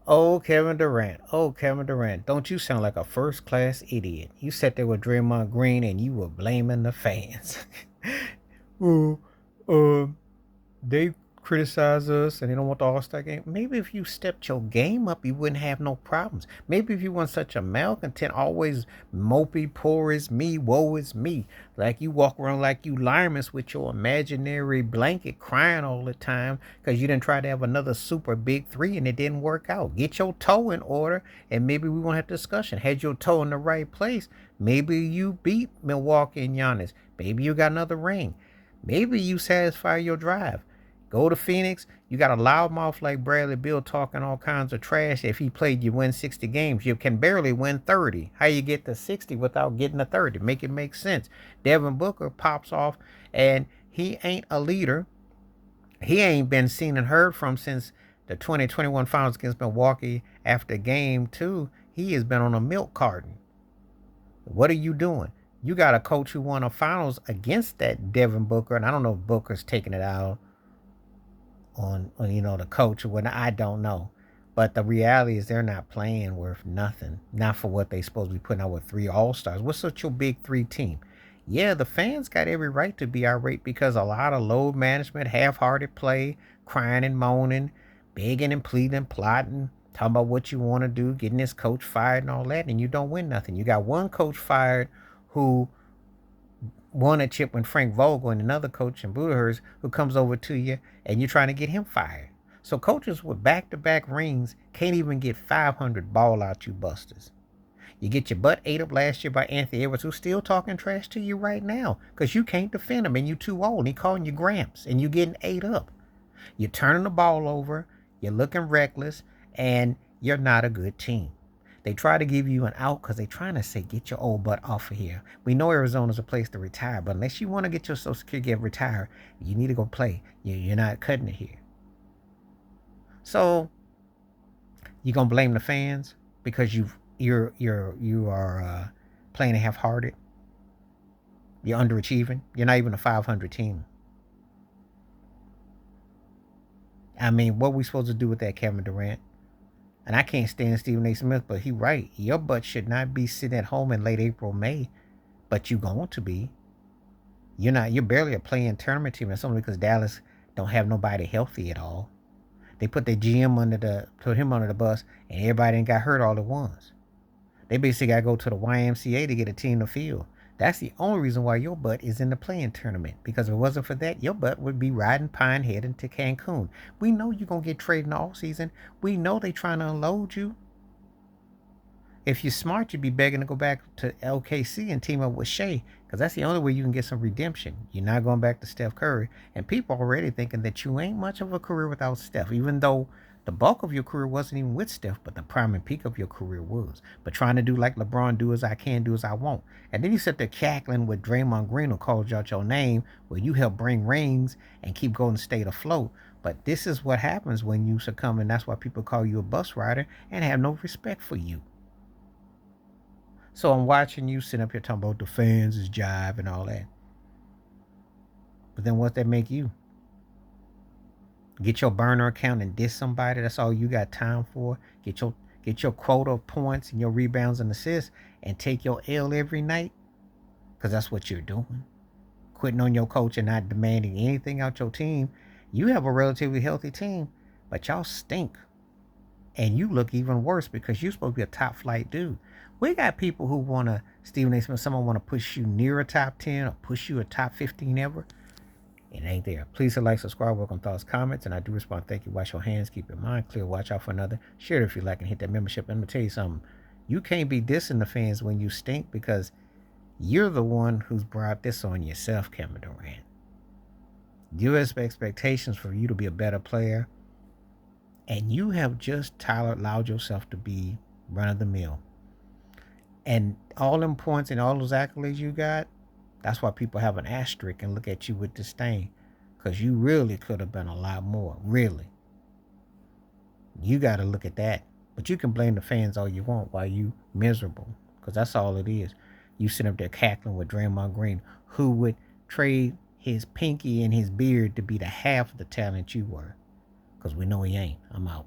Oh, Kevin Durant. Oh, Kevin Durant. Don't you sound like a first class idiot? You sat there with Draymond Green and you were blaming the fans. Oh, um, they criticize us and they don't want the All Star game. Maybe if you stepped your game up, you wouldn't have no problems. Maybe if you weren't such a malcontent, always mopey, poor is me, woe is me. Like you walk around like you linemen with your imaginary blanket crying all the time because you didn't try to have another super big three and it didn't work out. Get your toe in order and maybe we won't have discussion. Had your toe in the right place, maybe you beat Milwaukee and Giannis. Maybe you got another ring. Maybe you satisfy your drive. Go to Phoenix. You got a loudmouth like Bradley Beal talking all kinds of trash. If he played, you win 60 games. You can barely win 30. How you get to 60 without getting to 30? Make it make sense. Devin Booker pops off, and he ain't a leader. He ain't been seen and heard from since the 2021 finals against Milwaukee after game two. He has been on a milk carton. What are you doing? You got a coach who won a finals against that Devin Booker, and I don't know if Booker's taking it out on the coach or whatnot. I don't know. But the reality is they're not playing worth nothing. Not for what they supposed to be putting out with three all stars. What's such your big three team? Yeah, the fans got every right to be irate because a lot of load management, half hearted play, crying and moaning, begging and pleading, plotting, talking about what you want to do, getting this coach fired and all that, and you don't win nothing. You got one coach fired who won a chip when Frank Vogel and another coach in Budenhurst who comes over to you and you're trying to get him fired. So coaches with back-to-back rings can't even get 500 ball out you busters. You get your butt ate up last year by Anthony Edwards, who's still talking trash to you right now because you can't defend him and you too old and he calling you gramps and you getting ate up. You're turning the ball over, you're looking reckless, and you're not a good team. They try to give you an out because they're trying to say, get your old butt off of here. We know Arizona's a place to retire, but unless you want to get your Social Security get retired, you need to go play. You're not cutting it here. So you gonna blame the fans because you are playing half-hearted. You're underachieving. You're not even a 500 team. I mean, what are we supposed to do with that, Kevin Durant? And I can't stand Stephen A. Smith, but he right. Your butt should not be sitting at home in late April, May, but you going to be. You're not. You're barely a playing tournament team. That's only because Dallas don't have nobody healthy at all. They put their GM put him under the bus, and everybody got hurt all at once. They basically got to go to the YMCA to get a team to field. That's the only reason why your butt is in the playing tournament. Because if it wasn't for that, your butt would be riding pine heading to Cancun. We know you're going to get traded in the off season. We know they trying to unload you. If you're smart, you'd be begging to go back to LKC and team up with Shea, because that's the only way you can get some redemption. You're not going back to Steph Curry, and people already thinking that you ain't much of a career without Steph, even though the bulk of your career wasn't even with Steph, but the prime and peak of your career was. But trying to do like LeBron, do as I can, do as I won't. And then you sit there cackling with Draymond Green who calls out your name, where you help bring rings and keep Golden State afloat. But this is what happens when you succumb, and that's why people call you a bus rider and have no respect for you. So I'm watching you sit up here talking about the fans is jive and all that. But then what that make you? Get your burner account and diss somebody. That's all you got time for. Get your quota of points and your rebounds and assists and take your L every night. Cause that's what you're doing. Quitting on your coach and not demanding anything out your team. You have a relatively healthy team, but y'all stink. And you look even worse because you're supposed to be a top flight dude. We got people who want to, Stephen A. Smith, someone want to push you near a top 10 or push you a top 15 ever. It ain't there. Please hit like, subscribe, welcome thoughts, comments, and I do respond. Thank you. Wash your hands, keep your mind clear, watch out for another. Share it if you like and hit that membership. And let me tell you something. You can't be dissing the fans when you stink because you're the one who's brought this on yourself, Kevin Durant. You have expectations for you to be a better player, and you have just allowed yourself to be run of the mill. And all them points and all those accolades you got, that's why people have an asterisk and look at you with disdain. Because you really could have been a lot more. Really. You got to look at that. But you can blame the fans all you want while you miserable. Because that's all it is. You sit up there cackling with Draymond Green, who would trade his pinky and his beard to be the half of the talent you were. Because we know he ain't. I'm out.